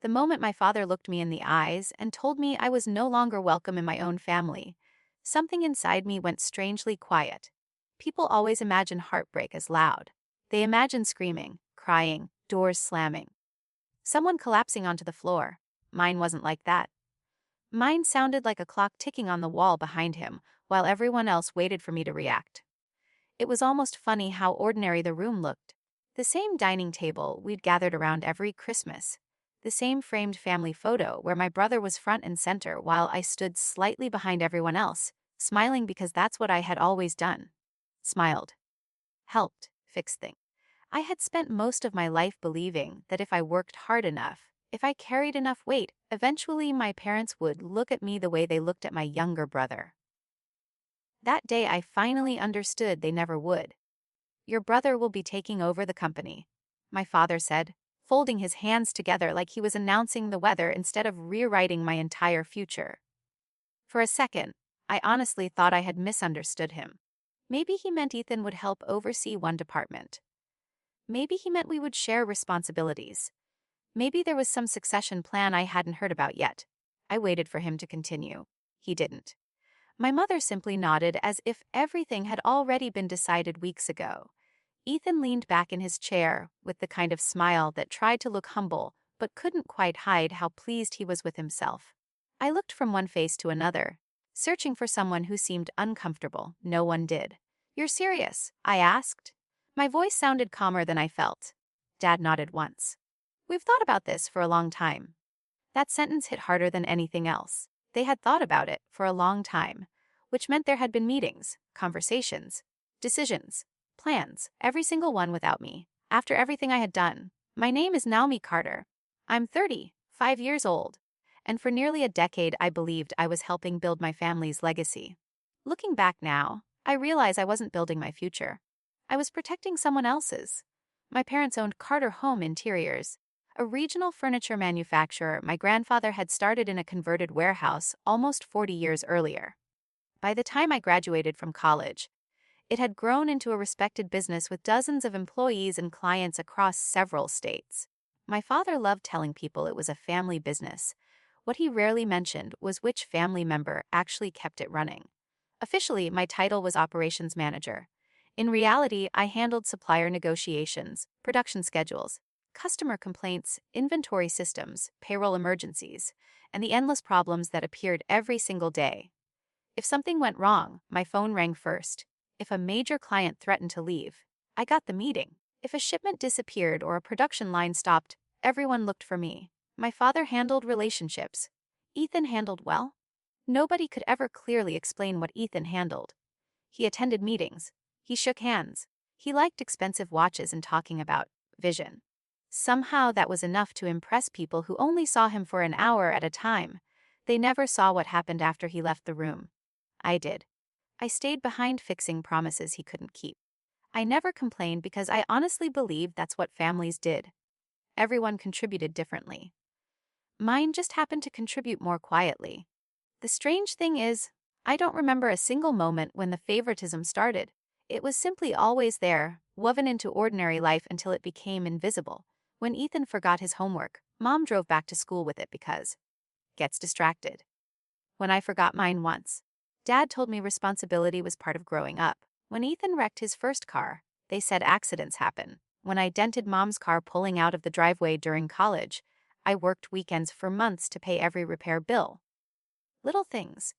The moment my father looked me in the eyes and told me I was no longer welcome in my own family, something inside me went strangely quiet. People always imagine heartbreak as loud. They imagine screaming, crying, doors slamming, someone collapsing onto the floor. Mine wasn't like that. Mine sounded like a clock ticking on the wall behind him, while everyone else waited for me to react. It was almost funny how ordinary the room looked. The same dining table we'd gathered around every Christmas. The same framed family photo where my brother was front and center while I stood slightly behind everyone else, smiling because that's what I had always done. Smiled. Helped. Fixed things. I had spent most of my life believing that if I worked hard enough, if I carried enough weight, eventually my parents would look at me the way they looked at my younger brother. That day I finally understood they never would. "Your brother will be taking over the company," my father said, folding his hands together like he was announcing the weather instead of rewriting my entire future. For a second, I honestly thought I had misunderstood him. Maybe he meant Ethan would help oversee one department. Maybe he meant we would share responsibilities. Maybe there was some succession plan I hadn't heard about yet. I waited for him to continue. He didn't. My mother simply nodded as if everything had already been decided weeks ago. Ethan leaned back in his chair with the kind of smile that tried to look humble but couldn't quite hide how pleased he was with himself. I looked from one face to another, searching for someone who seemed uncomfortable. No one did. "You're serious?" I asked. My voice sounded calmer than I felt. Dad nodded once. "We've thought about this for a long time." That sentence hit harder than anything else. They had thought about it for a long time, which meant there had been meetings, conversations, decisions, plans, every single one without me. After everything I had done. My name is Naomi Carter. I'm 35 years old, and for nearly a decade I believed I was helping build my family's legacy. Looking back now, I realize I wasn't building my future. I was protecting someone else's. My parents owned Carter Home Interiors, a regional furniture manufacturer my grandfather had started in a converted warehouse almost 40 years earlier. By the time I graduated from college, it had grown into a respected business with dozens of employees and clients across several states. My father loved telling people it was a family business. What he rarely mentioned was which family member actually kept it running. Officially, my title was operations manager. In reality, I handled supplier negotiations, production schedules, customer complaints, inventory systems, payroll emergencies, and the endless problems that appeared every single day. If something went wrong, my phone rang first. If a major client threatened to leave, I got the meeting. If a shipment disappeared or a production line stopped, everyone looked for me. My father handled relationships. Ethan handled well? Nobody could ever clearly explain what Ethan handled. He attended meetings. He shook hands. He liked expensive watches and talking about vision. Somehow that was enough to impress people who only saw him for an hour at a time. They never saw what happened after he left the room. I did. I stayed behind fixing promises he couldn't keep. I never complained because I honestly believed that's what families did. Everyone contributed differently. Mine just happened to contribute more quietly. The strange thing is, I don't remember a single moment when the favoritism started. It was simply always there, woven into ordinary life until it became invisible. When Ethan forgot his homework, Mom drove back to school with it because gets distracted. When I forgot mine once, Dad told me responsibility was part of growing up. When Ethan wrecked his first car, they said accidents happen. When I dented Mom's car pulling out of the driveway during college, I worked weekends for months to pay every repair bill. Little things.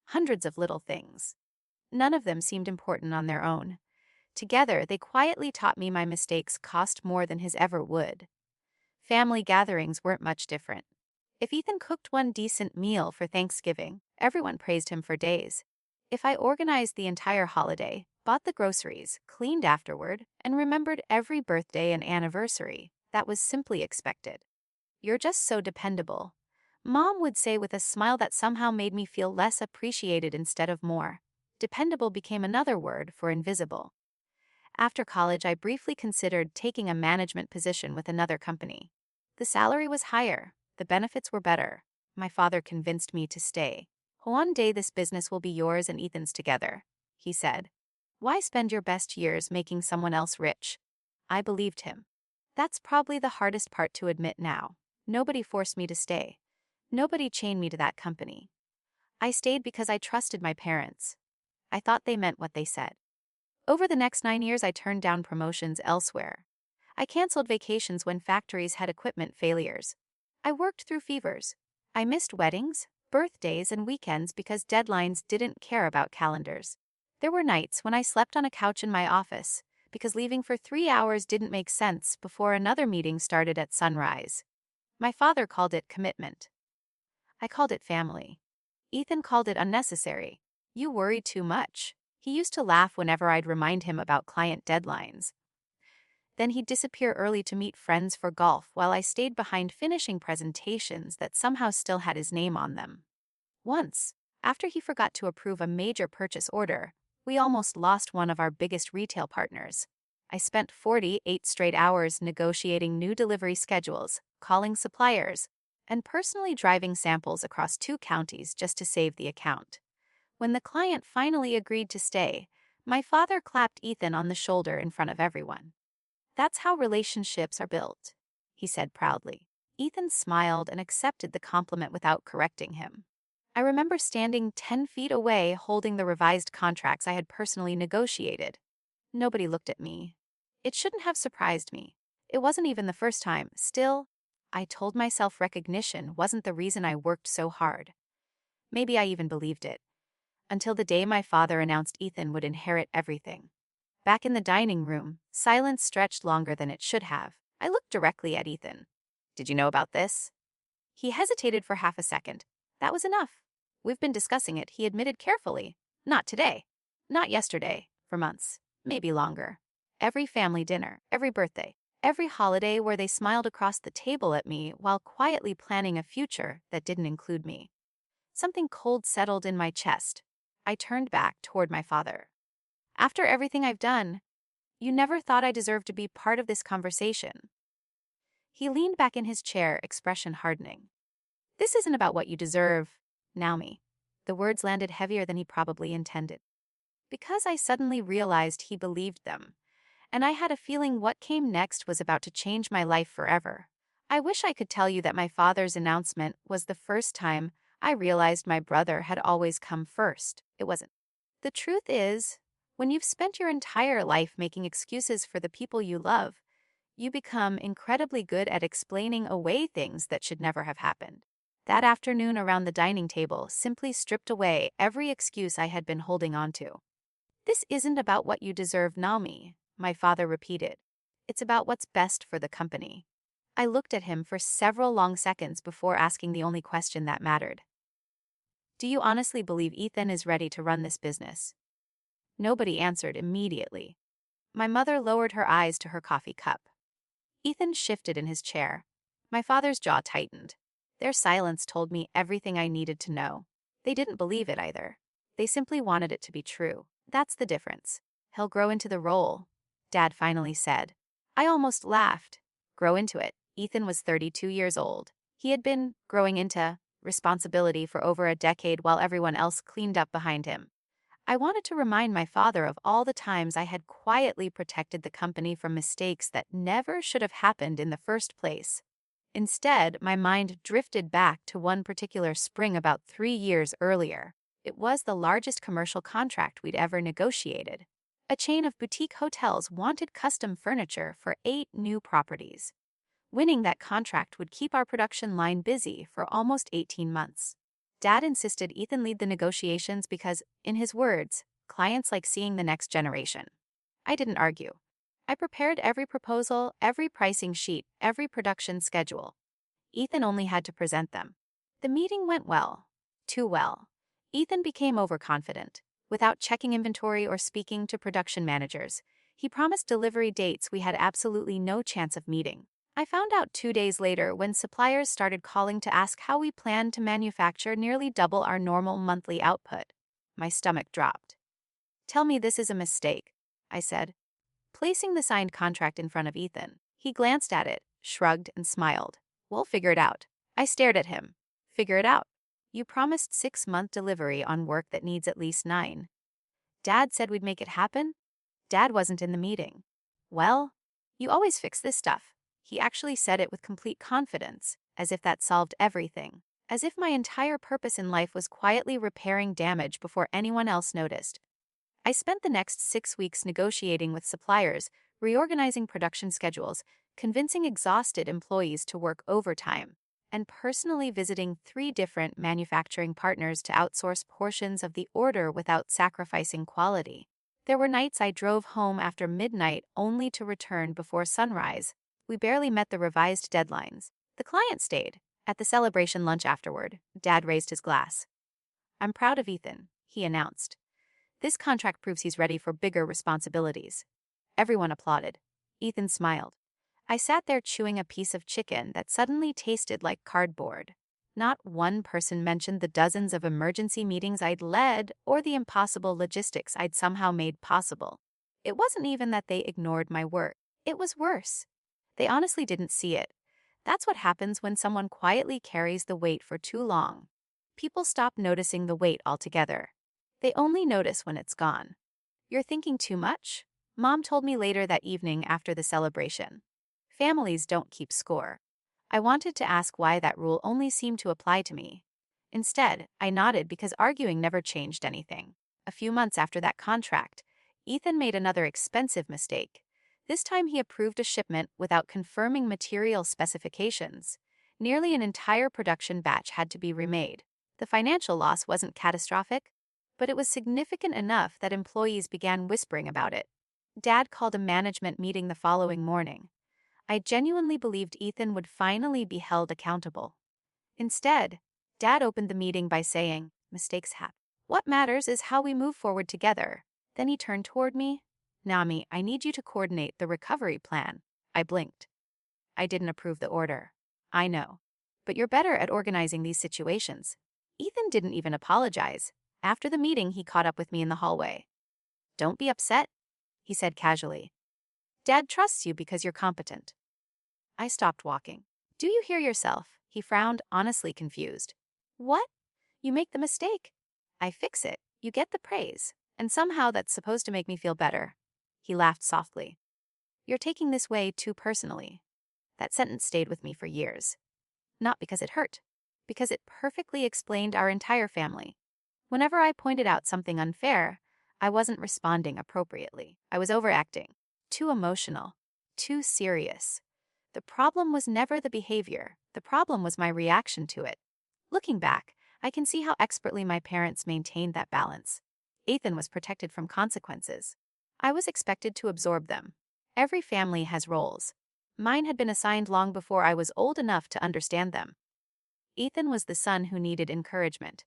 Hundreds of little things. None of them seemed important on their own. Together, they quietly taught me my mistakes cost more than his ever would. Family gatherings weren't much different. If Ethan cooked one decent meal for Thanksgiving, everyone praised him for days. If I organized the entire holiday, bought the groceries, cleaned afterward, and remembered every birthday and anniversary, that was simply expected. "You're just so dependable," Mom would say with a smile that somehow made me feel less appreciated instead of more. Dependable became another word for invisible. After college, I briefly considered taking a management position with another company. The salary was higher, the benefits were better. My father convinced me to stay. "One day this business will be yours and Ethan's together," he said. "Why spend your best years making someone else rich?" I believed him. That's probably the hardest part to admit now. Nobody forced me to stay. Nobody chained me to that company. I stayed because I trusted my parents. I thought they meant what they said. Over the next 9 years, I turned down promotions elsewhere. I canceled vacations when factories had equipment failures. I worked through fevers. I missed weddings, birthdays, and weekends because deadlines didn't care about calendars. There were nights when I slept on a couch in my office because leaving for 3 hours didn't make sense before another meeting started at sunrise. My father called it commitment. I called it family. Ethan called it unnecessary. You worry too much. He used to laugh whenever I'd remind him about client deadlines. Then he'd disappear early to meet friends for golf while I stayed behind finishing presentations that somehow still had his name on them. Once, after he forgot to approve a major purchase order, we almost lost one of our biggest retail partners. I spent 48 straight hours negotiating new delivery schedules, calling suppliers, and personally driving samples across 2 counties just to save the account. When the client finally agreed to stay, my father clapped Ethan on the shoulder in front of everyone. "That's how relationships are built," he said proudly. Ethan smiled and accepted the compliment without correcting him. I remember standing 10 feet away holding the revised contracts I had personally negotiated. Nobody looked at me. It shouldn't have surprised me. It wasn't even the first time. Still, I told myself recognition wasn't the reason I worked so hard. Maybe I even believed it. Until the day my father announced Ethan would inherit everything. Back in the dining room, silence stretched longer than it should have. I looked directly at Ethan. "Did you know about this?" He hesitated for half a second. That was enough. "We've been discussing it," he admitted carefully. "Not today. Not yesterday. For months. Maybe longer. Every family dinner, every birthday, every holiday where they smiled across the table at me while quietly planning a future that didn't include me." Something cold settled in my chest. I turned back toward my father. "After everything I've done, you never thought I deserved to be part of this conversation." He leaned back in his chair, expression hardening. "This isn't about what you deserve, Naomi." The words landed heavier than he probably intended. Because I suddenly realized he believed them, and I had a feeling what came next was about to change my life forever. I wish I could tell you that my father's announcement was the first time I realized my brother had always come first. It wasn't. The truth is, when you've spent your entire life making excuses for the people you love, you become incredibly good at explaining away things that should never have happened. That afternoon around the dining table simply stripped away every excuse I had been holding on to. "This isn't about what you deserve, Naomi," my father repeated. "It's about what's best for the company." I looked at him for several long seconds before asking the only question that mattered. "Do you honestly believe Ethan is ready to run this business?" Nobody answered immediately. My mother lowered her eyes to her coffee cup. Ethan shifted in his chair. My father's jaw tightened. Their silence told me everything I needed to know. They didn't believe it either. They simply wanted it to be true. "That's the difference. He'll grow into the role," Dad finally said. I almost laughed. Grow into it. Ethan was 32 years old. He had been growing into responsibility for over a decade while everyone else cleaned up behind him. I wanted to remind my father of all the times I had quietly protected the company from mistakes that never should have happened in the first place. Instead, my mind drifted back to one particular spring about 3 years earlier. It was the largest commercial contract we'd ever negotiated. A chain of boutique hotels wanted custom furniture for 8 new properties. Winning that contract would keep our production line busy for almost 18 months. Dad insisted Ethan lead the negotiations because, in his words, clients like seeing the next generation. I didn't argue. I prepared every proposal, every pricing sheet, every production schedule. Ethan only had to present them. The meeting went well. Too well. Ethan became overconfident. Without checking inventory or speaking to production managers, he promised delivery dates we had absolutely no chance of meeting. I found out 2 days later when suppliers started calling to ask how we planned to manufacture nearly double our normal monthly output. My stomach dropped. "Tell me this is a mistake," I said, placing the signed contract in front of Ethan. He glanced at it, shrugged, and smiled. "We'll figure it out." I stared at him. "Figure it out? You promised 6-month delivery on work that needs at least 9. Dad said we'd make it happen?" Dad wasn't in the meeting. "Well, you always fix this stuff." He actually said it with complete confidence. as if that solved everything. As if my entire purpose in life was quietly repairing damage before anyone else noticed. I spent the next 6 weeks negotiating with suppliers, reorganizing production schedules, convincing exhausted employees to work overtime, and personally visiting 3 different manufacturing partners to outsource portions of the order without sacrificing quality. There were nights I drove home after midnight only to return before sunrise. We barely met the revised deadlines. The client stayed. At the celebration lunch afterward, Dad raised his glass. "I'm proud of Ethan," he announced. "This contract proves he's ready for bigger responsibilities." Everyone applauded. Ethan smiled. I sat there chewing a piece of chicken that suddenly tasted like cardboard. Not one person mentioned the dozens of emergency meetings I'd led or the impossible logistics I'd somehow made possible. It wasn't even that they ignored my work. It was worse. They honestly didn't see it. That's what happens when someone quietly carries the weight for too long. People stop noticing the weight altogether. They only notice when it's gone. "You're thinking too much?" Mom told me later that evening after the celebration. Families don't keep score. I wanted to ask why that rule only seemed to apply to me. Instead, I nodded because arguing never changed anything. A few months after that contract, Ethan made another expensive mistake. This time he approved a shipment without confirming material specifications. Nearly an entire production batch had to be remade. The financial loss wasn't catastrophic, but it was significant enough that employees began whispering about it. Dad called a management meeting the following morning. I genuinely believed Ethan would finally be held accountable. Instead, Dad opened the meeting by saying, "Mistakes happen. What matters is how we move forward together." Then he turned toward me. "Naomi, I need you to coordinate the recovery plan." I blinked. "I didn't approve the order." "I know. But you're better at organizing these situations." Ethan didn't even apologize. After the meeting, he caught up with me in the hallway. "Don't be upset," he said casually. "Dad trusts you because you're competent." I stopped walking. "Do you hear yourself?" He frowned, honestly confused. "What? You make the mistake. I fix it. You get the praise. And somehow that's supposed to make me feel better." He laughed softly. "You're taking this way too personally." That sentence stayed with me for years. Not because it hurt, because it perfectly explained our entire family. Whenever I pointed out something unfair, I wasn't responding appropriately. I was overacting, too emotional, too serious. The problem was never the behavior. The problem was my reaction to it. Looking back, I can see how expertly my parents maintained that balance. Ethan was protected from consequences. I was expected to absorb them. Every family has roles. Mine had been assigned long before I was old enough to understand them. Ethan was the son who needed encouragement.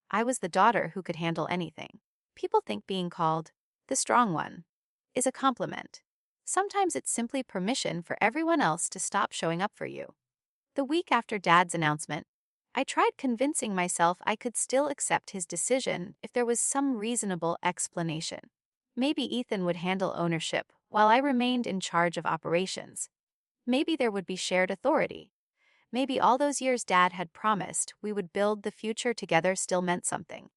I was the daughter who could handle anything. People think being called the strong one is a compliment. Sometimes it's simply permission for everyone else to stop showing up for you. The week after Dad's announcement, I tried convincing myself I could still accept his decision if there was some reasonable explanation. Maybe Ethan would handle ownership while I remained in charge of operations. Maybe there would be shared authority. Maybe all those years Dad had promised we would build the future together still meant something.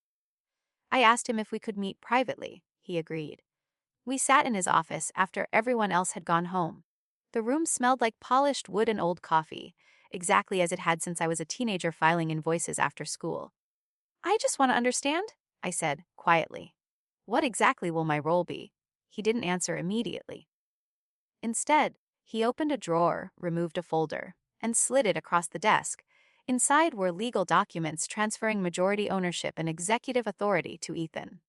I asked him if we could meet privately. He agreed. We sat in his office after everyone else had gone home. The room smelled like polished wood and old coffee, exactly as it had since I was a teenager filing invoices after school. "I just want to understand," I said, quietly. "What exactly will my role be?" He didn't answer immediately. Instead, he opened a drawer, removed a folder, and slid it across the desk. Inside were legal documents transferring majority ownership and executive authority to Ethan.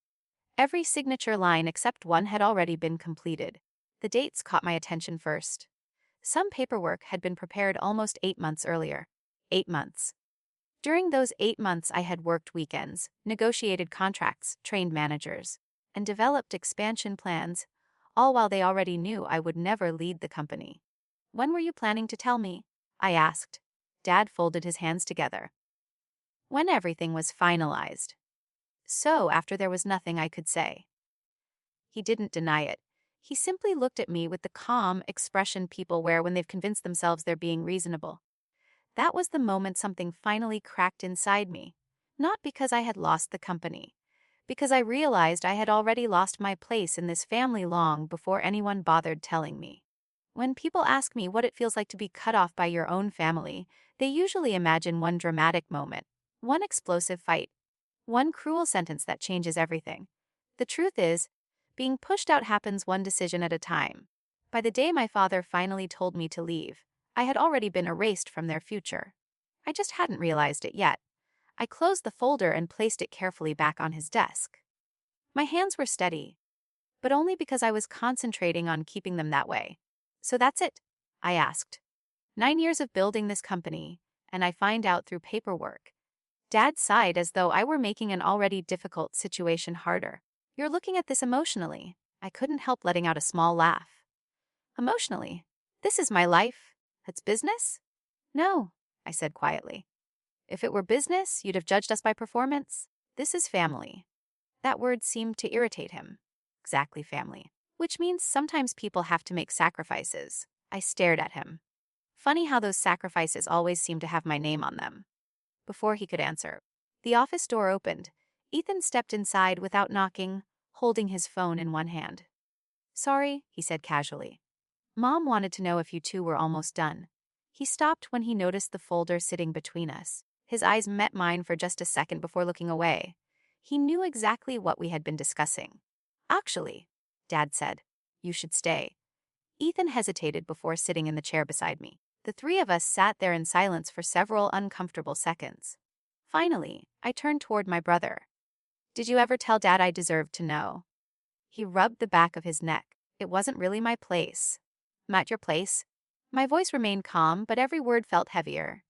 Every signature line except one had already been completed. The dates caught my attention first. Some paperwork had been prepared almost 8 months earlier. 8 months. During those 8 months I had worked weekends, negotiated contracts, trained managers, and developed expansion plans, all while they already knew I would never lead the company. "When were you planning to tell me?" I asked. Dad folded his hands together. "When everything was finalized. So after there was nothing I could say." He didn't deny it. He simply looked at me with the calm expression people wear when they've convinced themselves they're being reasonable. That was the moment something finally cracked inside me. Not because I had lost the company, because I realized I had already lost my place in this family long before anyone bothered telling me. When people ask me what it feels like to be cut off by your own family, they usually imagine one dramatic moment, one explosive fight, one cruel sentence that changes everything. The truth is, being pushed out happens one decision at a time. By the day my father finally told me to leave, I had already been erased from their future. I just hadn't realized it yet. I closed the folder and placed it carefully back on his desk. My hands were steady, but only because I was concentrating on keeping them that way. "So that's it?" I asked. 9 years of building this company, and I find out through paperwork. Dad sighed as though I were making an already difficult situation harder. "You're looking at this emotionally." I couldn't help letting out a small laugh. "Emotionally? This is my life. It's business?" "No," I said quietly. "If it were business, you'd have judged us by performance. This is family." That word seemed to irritate him. Exactly, family. Which means sometimes people have to make sacrifices. I stared at him. Funny how those sacrifices always seem to have my name on them. Before he could answer, the office door opened. Ethan stepped inside without knocking, holding his phone in one hand. "Sorry," he said casually. "Mom wanted to know if you two were almost done." He stopped when he noticed the folder sitting between us. His eyes met mine for just a second before looking away. He knew exactly what we had been discussing. "Actually," Dad said, "you should stay." Ethan hesitated before sitting in the chair beside me. The three of us sat there in silence for several uncomfortable seconds. Finally, I turned toward my brother. "Did you ever tell Dad I deserved to know?" He rubbed the back of his neck. "It wasn't really my place." "Not your place?" My voice remained calm, but every word felt heavier.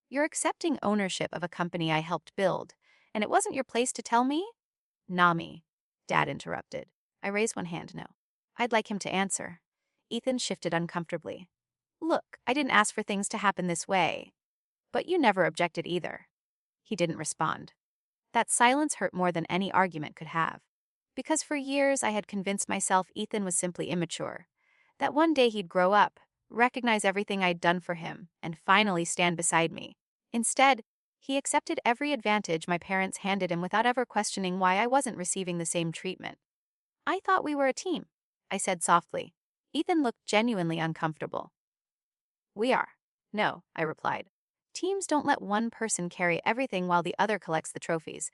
"You're accepting ownership of a company I helped build, and it wasn't your place to tell me?" "Naomi," Dad interrupted. I raised one hand no. I'd like him to answer. Ethan shifted uncomfortably. "Look, I didn't ask for things to happen this way. But you never objected either." He didn't respond. That silence hurt more than any argument could have. Because for years I had convinced myself Ethan was simply immature. That one day he'd grow up, recognize everything I'd done for him, and finally stand beside me. Instead, he accepted every advantage my parents handed him without ever questioning why I wasn't receiving the same treatment. "I thought we were a team," I said softly. Ethan looked genuinely uncomfortable. "We are." "No," I replied. "Teams don't let one person carry everything while the other collects the trophies."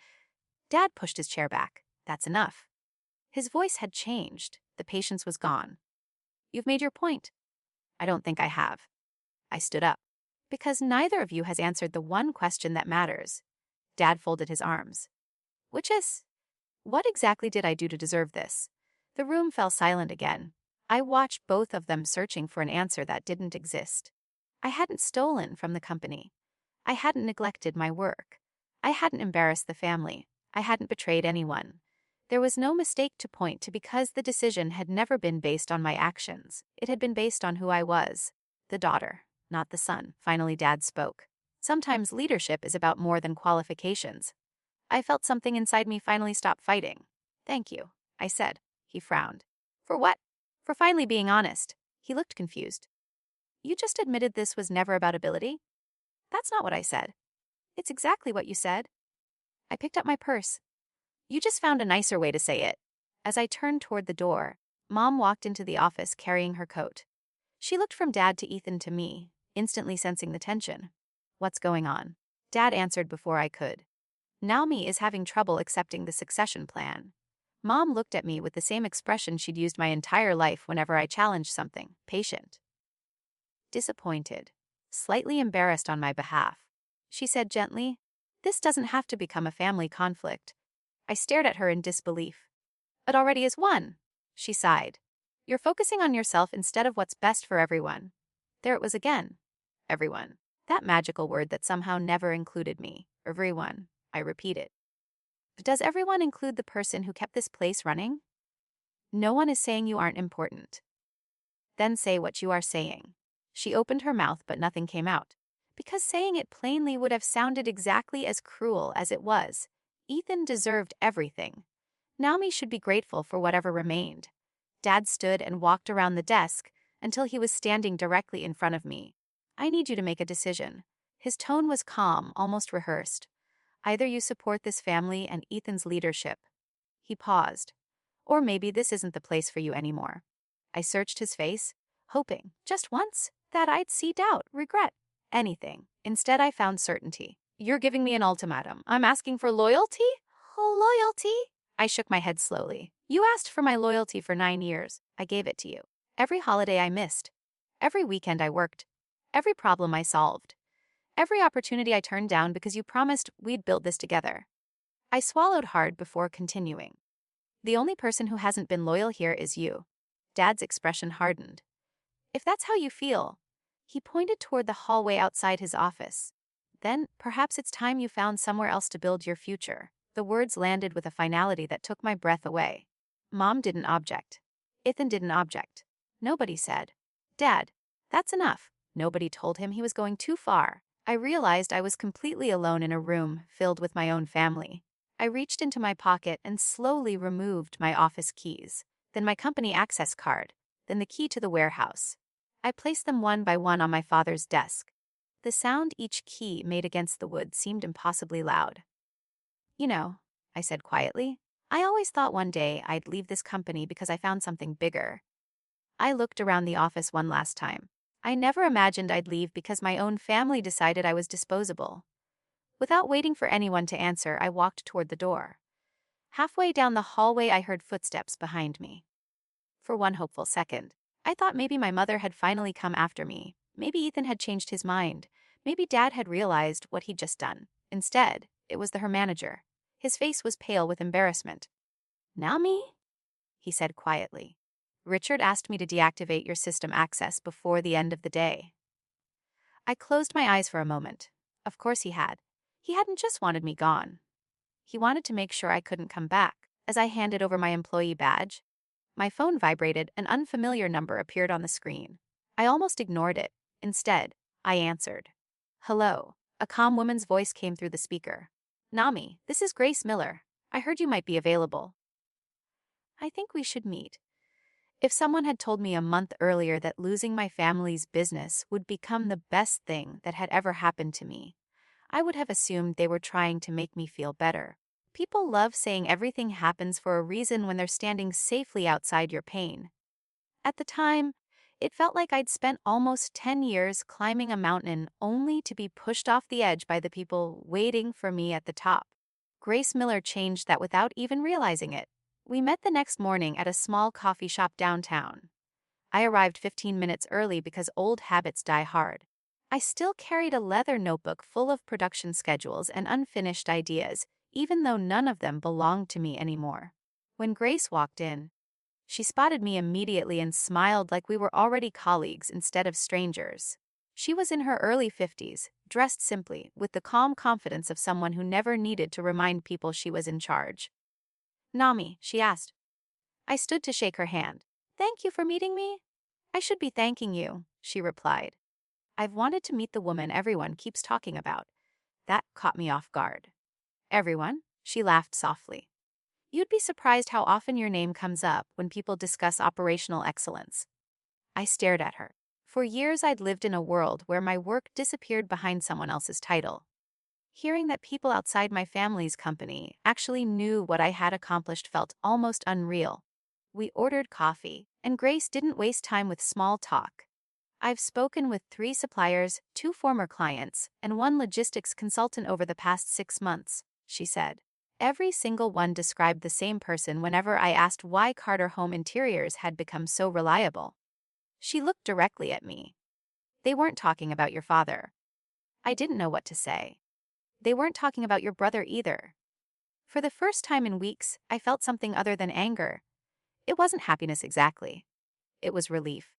Dad pushed his chair back. "That's enough." His voice had changed. The patience was gone. "You've made your point." "I don't think I have." I stood up. "Because neither of you has answered the one question that matters." Dad folded his arms. "Which is, what exactly did I do to deserve this?" The room fell silent again. I watched both of them searching for an answer that didn't exist. I hadn't stolen from the company. I hadn't neglected my work. I hadn't embarrassed the family. I hadn't betrayed anyone. There was no mistake to point to because the decision had never been based on my actions. It had been based on who I was. The daughter, not the son. Finally, Dad spoke. "Sometimes leadership is about more than qualifications." I felt something inside me finally stop fighting. "Thank you," I said. He frowned. "For what?" "For finally being honest." He looked confused. "You just admitted this was never about ability?" "That's not what I said." "It's exactly what you said." I picked up my purse. "You just found a nicer way to say it." As I turned toward the door, Mom walked into the office carrying her coat. She looked from Dad to Ethan to me, instantly sensing the tension. "What's going on?" Dad answered before I could. "Naomi is having trouble accepting the succession plan." Mom looked at me with the same expression she'd used my entire life whenever I challenged something: patient, disappointed, slightly embarrassed on my behalf. She said gently, "This doesn't have to become a family conflict." I stared at her in disbelief. "It already is one." She sighed. "You're focusing on yourself instead of what's best for everyone." There it was again. Everyone. That magical word that somehow never included me. Everyone. I repeated. "But does everyone include the person who kept this place running?" "No one is saying you aren't important." "Then say what you are saying." She opened her mouth but nothing came out. Because saying it plainly would have sounded exactly as cruel as it was. Ethan deserved everything. Naomi should be grateful for whatever remained. Dad stood and walked around the desk until he was standing directly in front of me. "I need you to make a decision." His tone was calm, almost rehearsed. "Either you support this family and Ethan's leadership." He paused. "Or maybe this isn't the place for you anymore." I searched his face, hoping, just once, that I'd see doubt, regret, anything. Instead, I found certainty. You're giving me an ultimatum. I'm asking for loyalty? Oh, loyalty? I shook my head slowly. You asked for my loyalty for 9 years. I gave it to you. Every holiday I missed. Every weekend I worked. Every problem I solved. Every opportunity I turned down because you promised we'd build this together. I swallowed hard before continuing. The only person who hasn't been loyal here is you. Dad's expression hardened. If that's how you feel, he pointed toward the hallway outside his office. Then perhaps it's time you found somewhere else to build your future. The words landed with a finality that took my breath away. Mom didn't object. Ethan didn't object. Nobody said, Dad, that's enough. Nobody told him he was going too far. I realized I was completely alone in a room filled with my own family. I reached into my pocket and slowly removed my office keys, then my company access card, then the key to the warehouse. I placed them one by one on my father's desk. The sound each key made against the wood seemed impossibly loud. You know, I said quietly, I always thought one day I'd leave this company because I found something bigger. I looked around the office one last time. I never imagined I'd leave because my own family decided I was disposable. Without waiting for anyone to answer, I walked toward the door. Halfway down the hallway, I heard footsteps behind me. For one hopeful second, I thought maybe my mother had finally come after me. Maybe Ethan had changed his mind. Maybe Dad had realized what he'd just done. Instead, it was her manager. His face was pale with embarrassment. Naomi? He said quietly. Richard asked me to deactivate your system access before the end of the day. I closed my eyes for a moment. Of course he had. He hadn't just wanted me gone. He wanted to make sure I couldn't come back. As I handed over my employee badge, my phone vibrated. An unfamiliar number appeared on the screen. I almost ignored it. Instead, I answered. Hello. A calm woman's voice came through the speaker. Naomi, this is Grace Miller. I heard you might be available. I think we should meet. If someone had told me a month earlier that losing my family's business would become the best thing that had ever happened to me, I would have assumed they were trying to make me feel better. People love saying everything happens for a reason when they're standing safely outside your pain. At the time, it felt like I'd spent almost 10 years climbing a mountain only to be pushed off the edge by the people waiting for me at the top. Grace Miller changed that without even realizing it. We met the next morning at a small coffee shop downtown. I arrived 15 minutes early because old habits die hard. I still carried a leather notebook full of production schedules and unfinished ideas, even though none of them belonged to me anymore. When Grace walked in, she spotted me immediately and smiled like we were already colleagues instead of strangers. She was in her early 50s, dressed simply, with the calm confidence of someone who never needed to remind people she was in charge. Naomi, she asked. I stood to shake her hand. Thank you for meeting me. I should be thanking you, she replied. I've wanted to meet the woman everyone keeps talking about. That caught me off guard. Everyone? She laughed softly. You'd be surprised how often your name comes up when people discuss operational excellence. I stared at her. For years I'd lived in a world where my work disappeared behind someone else's title. Hearing that people outside my family's company actually knew what I had accomplished felt almost unreal. We ordered coffee, and Grace didn't waste time with small talk. I've spoken with 3 suppliers, 2 former clients, and 1 logistics consultant over the past 6 months, she said. Every single one described the same person whenever I asked why Carter Home Interiors had become so reliable. She looked directly at me. They weren't talking about your father. I didn't know what to say. They weren't talking about your brother either. For the first time in weeks, I felt something other than anger. It wasn't happiness exactly. It was relief.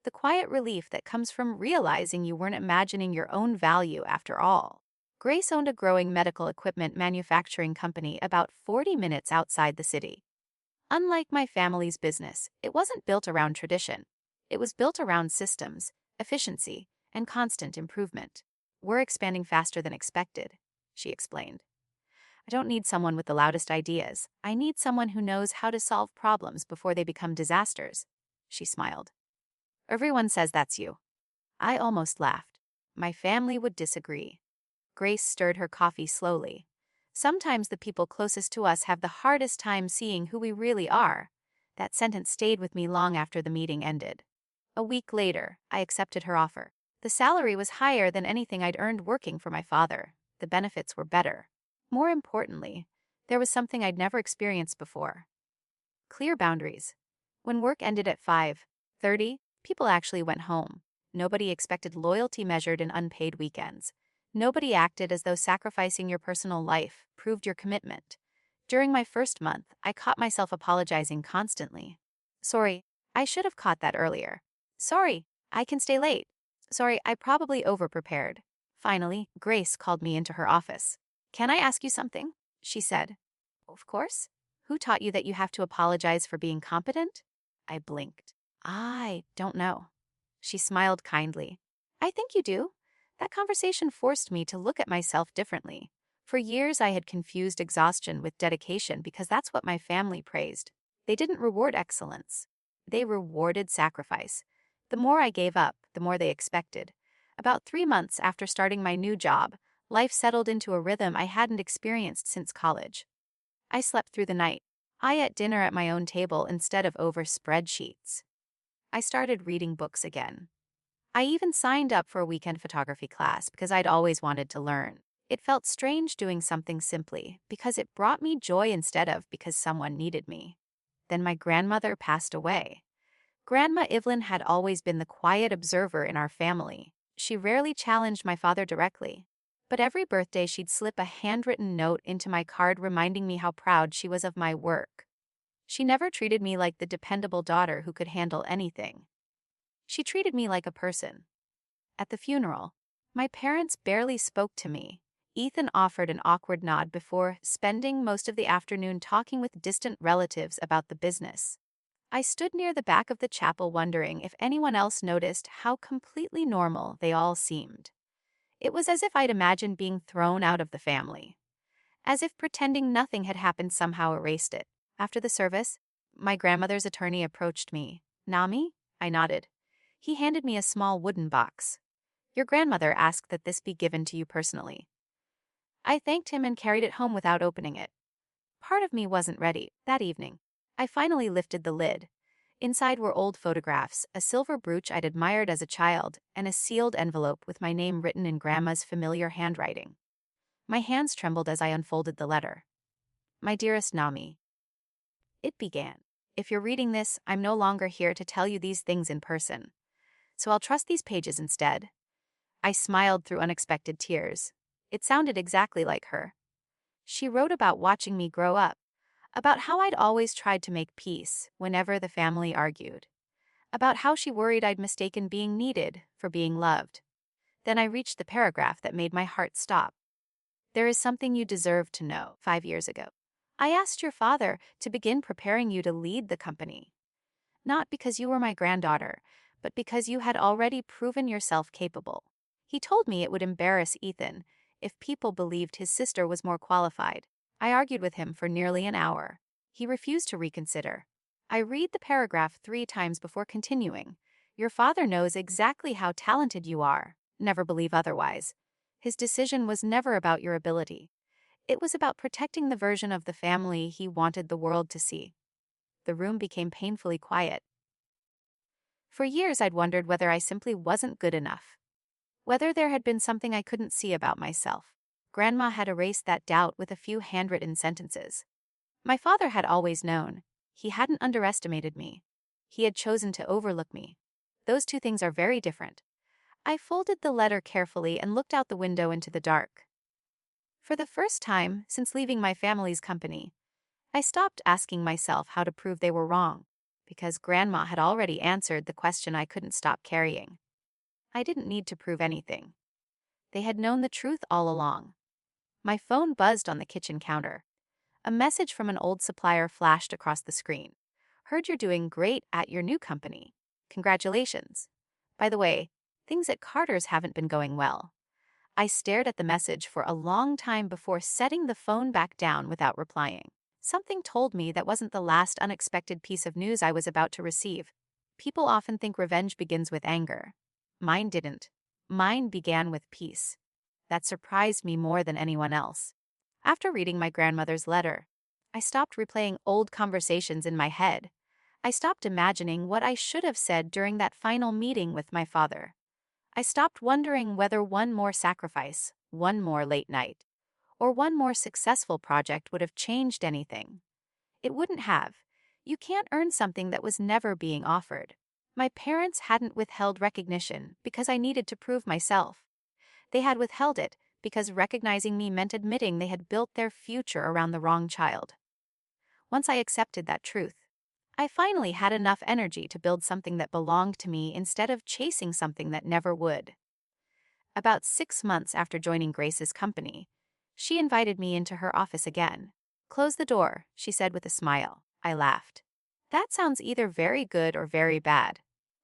The quiet relief that comes from realizing you weren't imagining your own value after all. Grace owned a growing medical equipment manufacturing company about 40 minutes outside the city. Unlike my family's business, it wasn't built around tradition. It was built around systems, efficiency, and constant improvement. We're expanding faster than expected, she explained. I don't need someone with the loudest ideas. I need someone who knows how to solve problems before they become disasters, she smiled. Everyone says that's you. I almost laughed. My family would disagree. Grace stirred her coffee slowly. Sometimes the people closest to us have the hardest time seeing who we really are. That sentence stayed with me long after the meeting ended. A week later, I accepted her offer. The salary was higher than anything I'd earned working for my father. The benefits were better. More importantly, there was something I'd never experienced before. Clear boundaries. When work ended at 5:30, people actually went home. Nobody expected loyalty measured in unpaid weekends. Nobody acted as though sacrificing your personal life proved your commitment. During my first month, I caught myself apologizing constantly. Sorry, I should have caught that earlier. Sorry, I can stay late. Sorry, I probably overprepared. Finally, Grace called me into her office. Can I ask you something? She said. Of course. Who taught you that you have to apologize for being competent? I blinked. I don't know. She smiled kindly. I think you do. That conversation forced me to look at myself differently. For years, I had confused exhaustion with dedication because that's what my family praised. They didn't reward excellence. They rewarded sacrifice. The more I gave up, the more they expected. About 3 months after starting my new job, life settled into a rhythm I hadn't experienced since college. I slept through the night. I ate dinner at my own table instead of over spreadsheets. I started reading books again. I even signed up for a weekend photography class because I'd always wanted to learn. It felt strange doing something simply because it brought me joy instead of because someone needed me. Then my grandmother passed away. Grandma Evelyn had always been the quiet observer in our family. She rarely challenged my father directly. But every birthday she'd slip a handwritten note into my card reminding me how proud she was of my work. She never treated me like the dependable daughter who could handle anything. She treated me like a person. At the funeral, my parents barely spoke to me. Ethan offered an awkward nod before spending most of the afternoon talking with distant relatives about the business. I stood near the back of the chapel wondering if anyone else noticed how completely normal they all seemed. It was as if I'd imagined being thrown out of the family. As if pretending nothing had happened somehow erased it. After the service, my grandmother's attorney approached me. Naomi? I nodded. He handed me a small wooden box. Your grandmother asked that this be given to you personally. I thanked him and carried it home without opening it. Part of me wasn't ready. That evening, I finally lifted the lid. Inside were old photographs, a silver brooch I'd admired as a child, and a sealed envelope with my name written in Grandma's familiar handwriting. My hands trembled as I unfolded the letter. My dearest Naomi. It began. If you're reading this, I'm no longer here to tell you these things in person. So I'll trust these pages instead. I smiled through unexpected tears. It sounded exactly like her. She wrote about watching me grow up, about how I'd always tried to make peace whenever the family argued, about how she worried I'd mistaken being needed for being loved. Then I reached the paragraph that made my heart stop. There is something you deserve to know. 5 years ago, I asked your father to begin preparing you to lead the company. Not because you were my granddaughter, but because you had already proven yourself capable. He told me it would embarrass Ethan if people believed his sister was more qualified. I argued with him for nearly an hour. He refused to reconsider. I read the paragraph 3 times before continuing. Your father knows exactly how talented you are. Never believe otherwise. His decision was never about your ability. It was about protecting the version of the family he wanted the world to see. The room became painfully quiet. For years I'd wondered whether I simply wasn't good enough. Whether there had been something I couldn't see about myself. Grandma had erased that doubt with a few handwritten sentences. My father had always known. He hadn't underestimated me. He had chosen to overlook me. Those two things are very different. I folded the letter carefully and looked out the window into the dark. For the first time since leaving my family's company, I stopped asking myself how to prove they were wrong, because Grandma had already answered the question I couldn't stop carrying. I didn't need to prove anything. They had known the truth all along. My phone buzzed on the kitchen counter. A message from an old supplier flashed across the screen. Heard you're doing great at your new company. Congratulations. By the way, things at Carter's haven't been going well. I stared at the message for a long time before setting the phone back down without replying. Something told me that wasn't the last unexpected piece of news I was about to receive. People often think revenge begins with anger. Mine didn't. Mine began with peace. That surprised me more than anyone else. After reading my grandmother's letter, I stopped replaying old conversations in my head. I stopped imagining what I should have said during that final meeting with my father. I stopped wondering whether one more sacrifice, one more late night, or one more successful project would have changed anything. It wouldn't have. You can't earn something that was never being offered. My parents hadn't withheld recognition because I needed to prove myself. They had withheld it because recognizing me meant admitting they had built their future around the wrong child. Once I accepted that truth, I finally had enough energy to build something that belonged to me instead of chasing something that never would. About 6 months after joining Grace's company, she invited me into her office again. "Close the door," she said with a smile. I laughed. "That sounds either very good or very bad."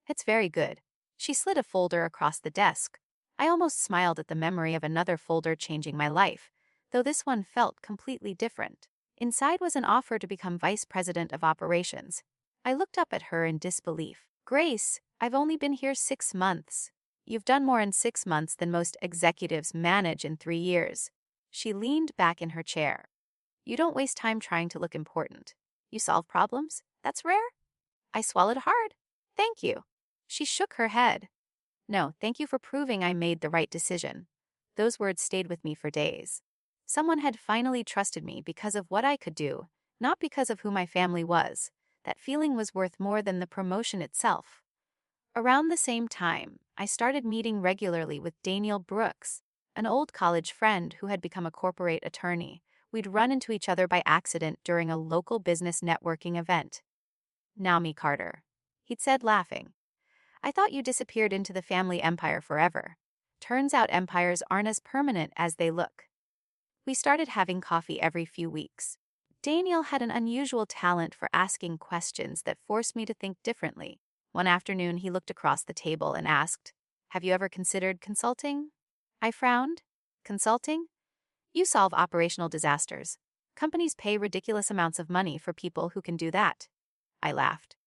"It's very good." She slid a folder across the desk. I almost smiled at the memory of another folder changing my life, though this one felt completely different. Inside was an offer to become vice president of operations. I looked up at her in disbelief. "Grace, I've only been here 6 months. You've done more in 6 months than most executives manage in 3 years." She leaned back in her chair. "You don't waste time trying to look important. You solve problems? That's rare?" I swallowed hard. "Thank you." She shook her head. "No, thank you for proving I made the right decision." Those words stayed with me for days. Someone had finally trusted me because of what I could do, not because of who my family was. That feeling was worth more than the promotion itself. Around the same time, I started meeting regularly with Daniel Brooks, an old college friend who had become a corporate attorney. We'd run into each other by accident during a local business networking event. "Naomi Carter," he'd said, laughing. "I thought you disappeared into the family empire forever. Turns out empires aren't as permanent as they look." We started having coffee every few weeks. Daniel had an unusual talent for asking questions that forced me to think differently. One afternoon, he looked across the table and asked, "Have you ever considered consulting?" I frowned. "Consulting? You solve operational disasters. Companies pay ridiculous amounts of money for people who can do that." I laughed.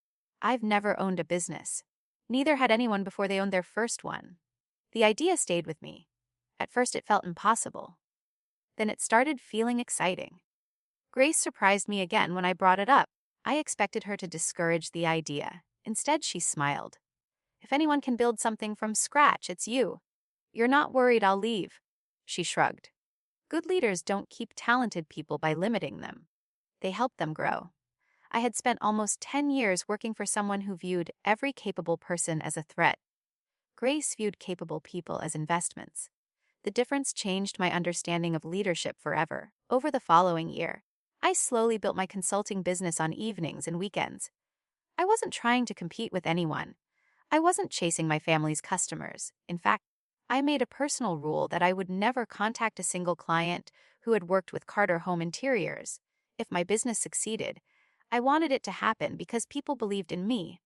"I've never owned a business. Neither had anyone before they owned their first one." The idea stayed with me. At first it felt impossible. Then it started feeling exciting. Grace surprised me again when I brought it up. I expected her to discourage the idea. Instead, she smiled. "If anyone can build something from scratch, it's you. You're not worried I'll leave." She shrugged. "Good leaders don't keep talented people by limiting them. They help them grow." I had spent almost 10 years working for someone who viewed every capable person as a threat. Grace viewed capable people as investments. The difference changed my understanding of leadership forever. Over the following year, I slowly built my consulting business on evenings and weekends. I wasn't trying to compete with anyone. I wasn't chasing my family's customers. In fact, I made a personal rule that I would never contact a single client who had worked with Carter Home Interiors. If my business succeeded, I wanted it to happen because people believed in me,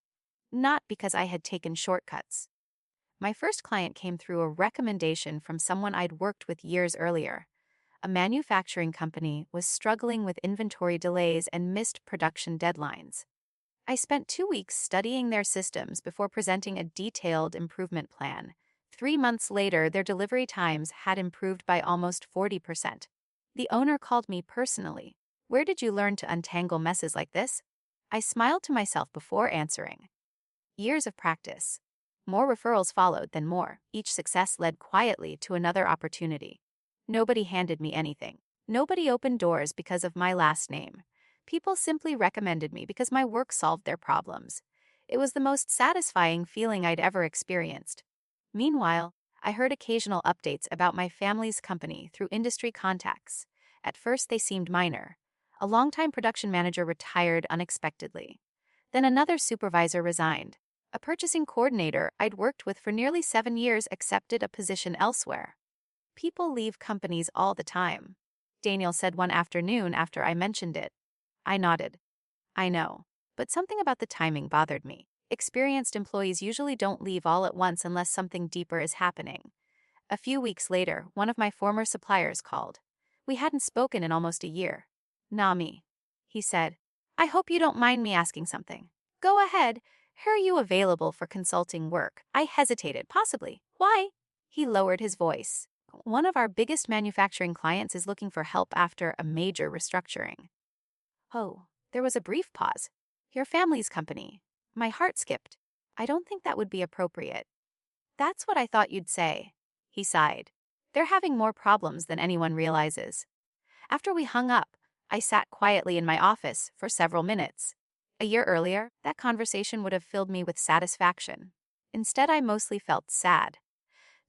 not because I had taken shortcuts. My first client came through a recommendation from someone I'd worked with years earlier. A manufacturing company was struggling with inventory delays and missed production deadlines. I spent 2 weeks studying their systems before presenting a detailed improvement plan. 3 months later, their delivery times had improved by almost 40%. The owner called me personally. "Where did you learn to untangle messes like this?" I smiled to myself before answering. Years of practice. More referrals followed than more. Each success led quietly to another opportunity. Nobody handed me anything. Nobody opened doors because of my last name. People simply recommended me because my work solved their problems. It was the most satisfying feeling I'd ever experienced. Meanwhile, I heard occasional updates about my family's company through industry contacts. At first they seemed minor. A longtime production manager retired unexpectedly. Then another supervisor resigned. A purchasing coordinator I'd worked with for nearly 7 years accepted a position elsewhere. People leave companies all the time, Daniel said one afternoon after I mentioned it. I nodded. I know, but something about the timing bothered me. Experienced employees usually don't leave all at once unless something deeper is happening. A few weeks later, one of my former suppliers called. We hadn't spoken in almost a year. "Nami," he said, "I hope you don't mind me asking something." "Go ahead. Are you available for consulting work?" I hesitated. "Possibly. Why?" He lowered his voice. "One of our biggest manufacturing clients is looking for help after a major restructuring." Oh, there was a brief pause. Your family's company. My heart skipped. I don't think that would be appropriate. That's what I thought you'd say. He sighed. They're having more problems than anyone realizes. After we hung up, I sat quietly in my office for several minutes. A year earlier, that conversation would have filled me with satisfaction. Instead, I mostly felt sad.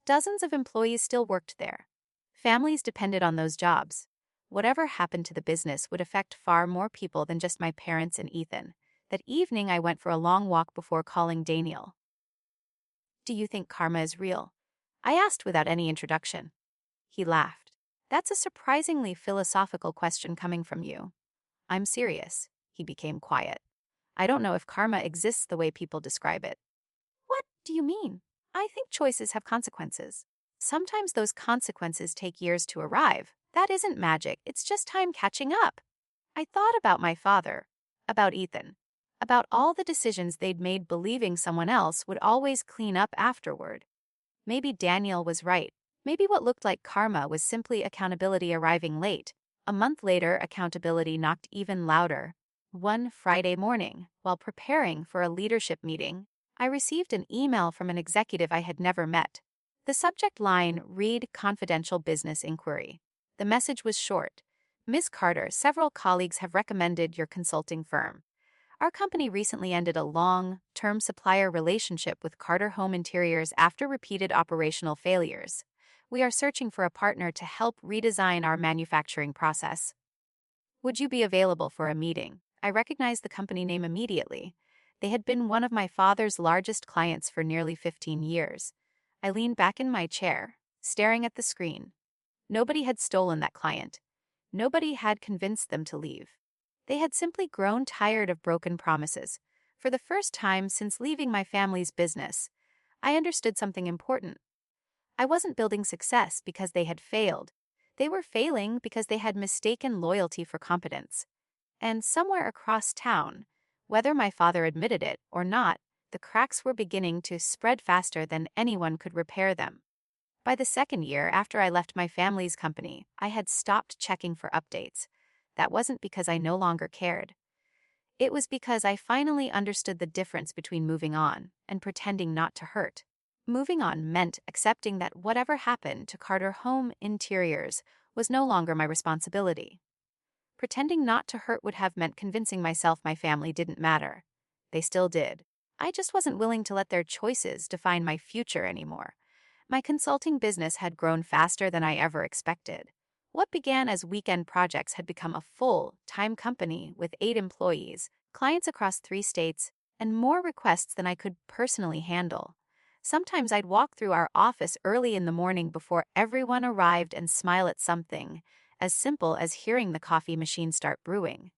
Dozens of employees still worked there. Families depended on those jobs. Whatever happened to the business would affect far more people than just my parents and Ethan. That evening, I went for a long walk before calling Daniel. Do you think karma is real? I asked without any introduction. He laughed. That's a surprisingly philosophical question coming from you. I'm serious. He became quiet. I don't know if karma exists the way people describe it. What do you mean? I think choices have consequences. Sometimes those consequences take years to arrive. That isn't magic, it's just time catching up. I thought about my father, about Ethan, about all the decisions they'd made believing someone else would always clean up afterward. Maybe Daniel was right. Maybe what looked like karma was simply accountability arriving late. A month later, accountability knocked even louder. One Friday morning, while preparing for a leadership meeting, I received an email from an executive I had never met. The subject line read confidential business inquiry. The message was short. Ms. Carter, several colleagues have recommended your consulting firm. Our company recently ended a long-term supplier relationship with Carter Home Interiors after repeated operational failures. We are searching for a partner to help redesign our manufacturing process. Would you be available for a meeting? I recognized the company name immediately. They had been one of my father's largest clients for nearly 15 years. I leaned back in my chair, staring at the screen. Nobody had stolen that client. Nobody had convinced them to leave. They had simply grown tired of broken promises. For the first time since leaving my family's business, I understood something important. I wasn't building success because they had failed. They were failing because they had mistaken loyalty for competence. And somewhere across town, whether my father admitted it or not, the cracks were beginning to spread faster than anyone could repair them. By the second year after I left my family's company, I had stopped checking for updates. That wasn't because I no longer cared. It was because I finally understood the difference between moving on and pretending not to hurt. Moving on meant accepting that whatever happened to Carter Home Interiors was no longer my responsibility. Pretending not to hurt would have meant convincing myself my family didn't matter. They still did. I just wasn't willing to let their choices define my future anymore. My consulting business had grown faster than I ever expected. What began as weekend projects had become a full-time company with 8 employees, clients across 3 states, and more requests than I could personally handle. Sometimes I'd walk through our office early in the morning before everyone arrived and smile at something as simple as hearing the coffee machine start brewing.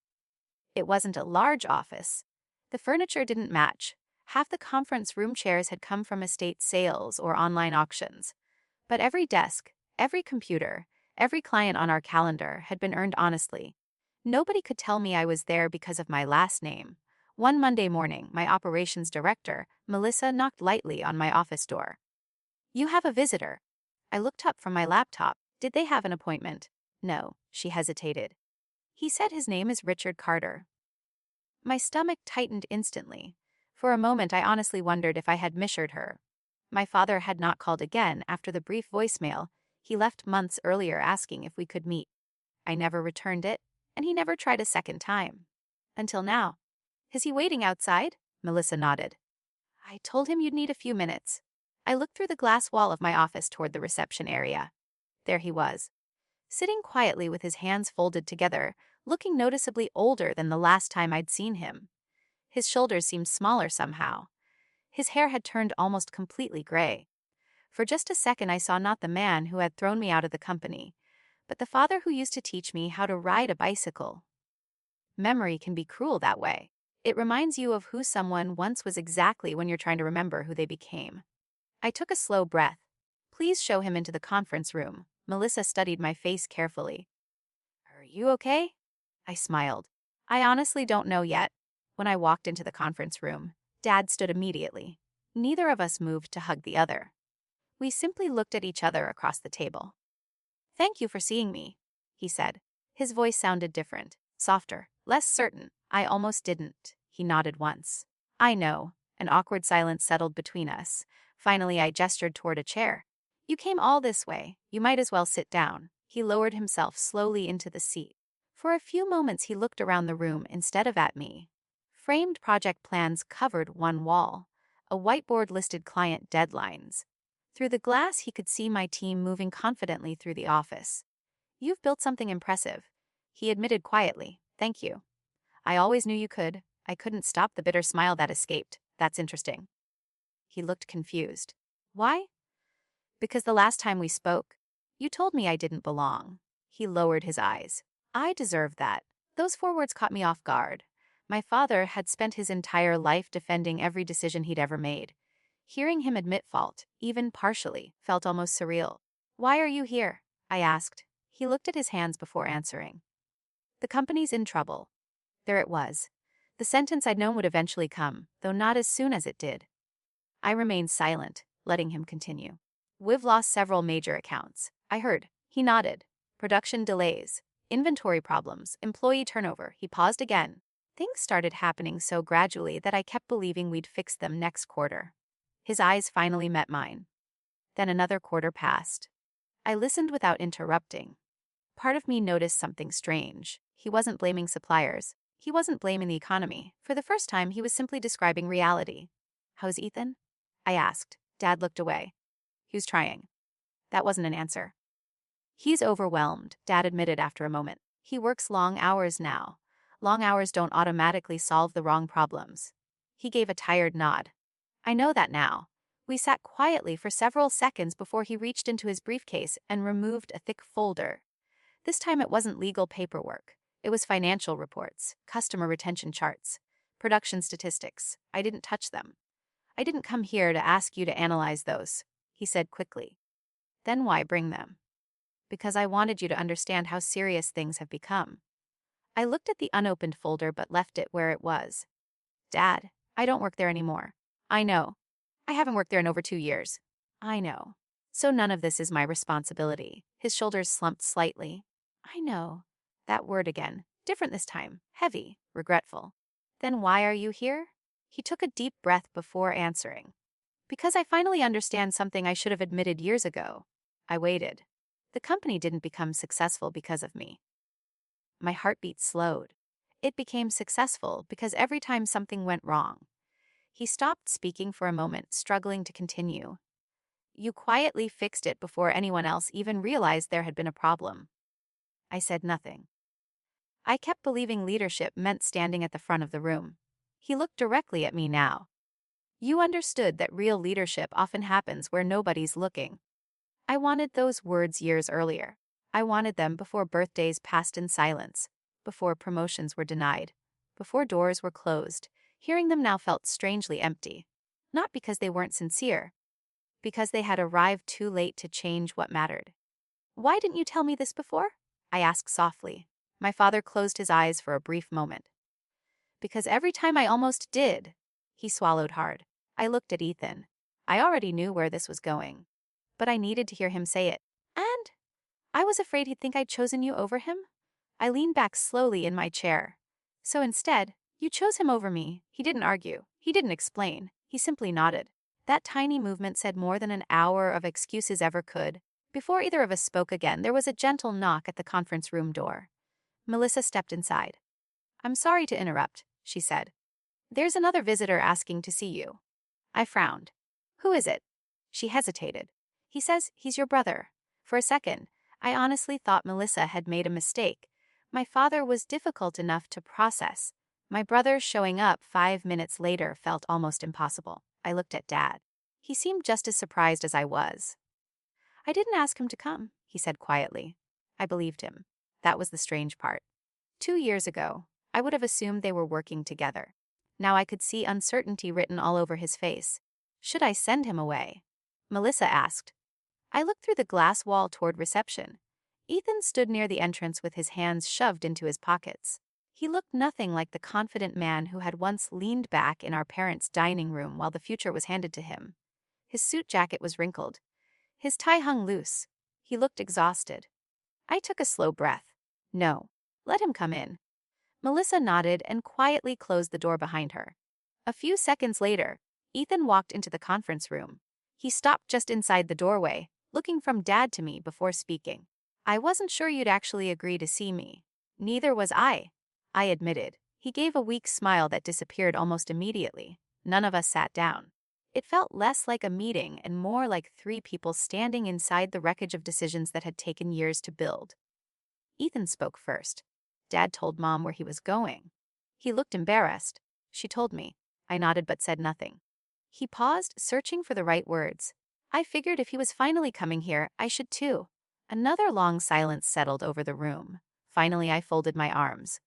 It wasn't a large office. The furniture didn't match. Half the conference room chairs had come from estate sales or online auctions. But every desk, every computer, every client on our calendar had been earned honestly. Nobody could tell me I was there because of my last name. One Monday morning, my operations director, Melissa, knocked lightly on my office door. You have a visitor. I looked up from my laptop. Did they have an appointment? No, she hesitated. He said his name is Richard Carter. My stomach tightened instantly. For a moment, I honestly wondered if I had misheard her. My father had not called again after the brief voicemail he left months earlier asking if we could meet. I never returned it, and he never tried a second time. Until now. Is he waiting outside? Melissa nodded. I told him you'd need a few minutes. I looked through the glass wall of my office toward the reception area. There he was, sitting quietly with his hands folded together, looking noticeably older than the last time I'd seen him. His shoulders seemed smaller somehow. His hair had turned almost completely gray. For just a second I saw not the man who had thrown me out of the company, but the father who used to teach me how to ride a bicycle. Memory can be cruel that way. It reminds you of who someone once was exactly when you're trying to remember who they became. I took a slow breath. Please show him into the conference room. Melissa studied my face carefully. Are you okay? I smiled. I honestly don't know yet. When I walked into the conference room, Dad stood immediately. Neither of us moved to hug the other. We simply looked at each other across the table. Thank you for seeing me, he said. His voice sounded different, softer, less certain. I almost didn't He nodded once. I know. An awkward silence settled between us. Finally, I gestured toward a chair. You came all this way. You might as well sit down. He lowered himself slowly into the seat. For a few moments, he looked around the room instead of at me. Framed project plans covered one wall. A whiteboard listed client deadlines. Through the glass, he could see my team moving confidently through the office. You've built something impressive, he admitted quietly. Thank you. I always knew you could. I couldn't stop the bitter smile that escaped. That's interesting. He looked confused. Why? Because the last time we spoke, you told me I didn't belong. He lowered his eyes. I deserve that. Those 4 words caught me off guard. My father had spent his entire life defending every decision he'd ever made. Hearing him admit fault, even partially, felt almost surreal. Why are you here? I asked. He looked at his hands before answering. The company's in trouble. There it was. The sentence I'd known would eventually come, though not as soon as it did. I remained silent, letting him continue. We've lost several major accounts. I heard. He nodded. Production delays, inventory problems, employee turnover. He paused again. Things started happening so gradually that I kept believing we'd fix them next quarter. His eyes finally met mine. Then another quarter passed. I listened without interrupting. Part of me noticed something strange. He wasn't blaming suppliers. He wasn't blaming the economy. For the first time, he was simply describing reality. How's Ethan? I asked. Dad looked away. He was trying. That wasn't an answer. He's overwhelmed, Dad admitted after a moment. He works long hours now. Long hours don't automatically solve the wrong problems. He gave a tired nod. I know that now. We sat quietly for several seconds before he reached into his briefcase and removed a thick folder. This time it wasn't legal paperwork. It was financial reports, customer retention charts, production statistics. I didn't touch them. I didn't come here to ask you to analyze those, he said quickly. Then why bring them? Because I wanted you to understand how serious things have become. I looked at the unopened folder but left it where it was. Dad, I don't work there anymore. I know. I haven't worked there in over 2 years. I know. So none of this is my responsibility. His shoulders slumped slightly. I know. That word again. Different this time. Heavy. Regretful. Then why are you here? He took a deep breath before answering. Because I finally understand something I should have admitted years ago. I waited. The company didn't become successful because of me. My heartbeat slowed. It became successful because every time something went wrong. He stopped speaking for a moment, struggling to continue. You quietly fixed it before anyone else even realized there had been a problem. I said nothing. I kept believing leadership meant standing at the front of the room. He looked directly at me now. You understood that real leadership often happens where nobody's looking. I wanted those words years earlier. I wanted them before birthdays passed in silence, before promotions were denied, before doors were closed. Hearing them now felt strangely empty. Not because they weren't sincere, because they had arrived too late to change what mattered. Why didn't you tell me this before? I asked softly. My father closed his eyes for a brief moment. Because every time I almost did. He swallowed hard. I looked at Ethan. I already knew where this was going. But I needed to hear him say it. And I was afraid he'd think I'd chosen you over him. I leaned back slowly in my chair. So instead, you chose him over me. He didn't argue. He didn't explain. He simply nodded. That tiny movement said more than an hour of excuses ever could. Before either of us spoke again, there was a gentle knock at the conference room door. Melissa stepped inside. I'm sorry to interrupt, she said. There's another visitor asking to see you. I frowned. Who is it? She hesitated. He says he's your brother. For a second, I honestly thought Melissa had made a mistake. My father was difficult enough to process. My brother showing up 5 minutes later felt almost impossible. I looked at Dad. He seemed just as surprised as I was. I didn't ask him to come, he said quietly. I believed him. That was the strange part. 2 years ago, I would have assumed they were working together. Now I could see uncertainty written all over his face. Should I send him away? Melissa asked. I looked through the glass wall toward reception. Ethan stood near the entrance with his hands shoved into his pockets. He looked nothing like the confident man who had once leaned back in our parents' dining room while the future was handed to him. His suit jacket was wrinkled. His tie hung loose. He looked exhausted. I took a slow breath. No. Let him come in. Melissa nodded and quietly closed the door behind her. A few seconds later, Ethan walked into the conference room. He stopped just inside the doorway, looking from Dad to me before speaking. "I wasn't sure you'd actually agree to see me." "Neither was I admitted. He gave a weak smile that disappeared almost immediately. None of us sat down. It felt less like a meeting and more like three people standing inside the wreckage of decisions that had taken years to build. Ethan spoke first. Dad told Mom where he was going. He looked embarrassed. She told me. I nodded but said nothing. He paused, searching for the right words. I figured if he was finally coming here, I should too. Another long silence settled over the room. Finally, I folded my arms.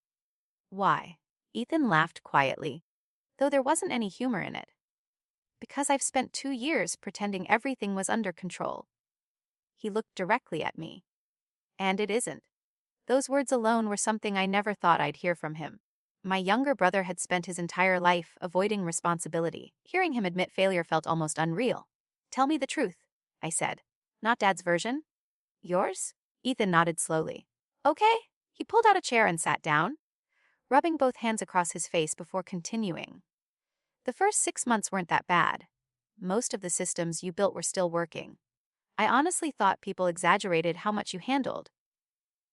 "Why?" Ethan laughed quietly, though there wasn't any humor in it. "Because I've spent 2 years pretending everything was under control." He looked directly at me. And it isn't. Those words alone were something I never thought I'd hear from him. My younger brother had spent his entire life avoiding responsibility. Hearing him admit failure felt almost unreal. "Tell me the truth," I said. "Not Dad's version?" "Yours?" Ethan nodded slowly. "Okay." He pulled out a chair and sat down, rubbing both hands across his face before continuing. "The first 6 months weren't that bad. Most of the systems you built were still working. I honestly thought people exaggerated how much you handled."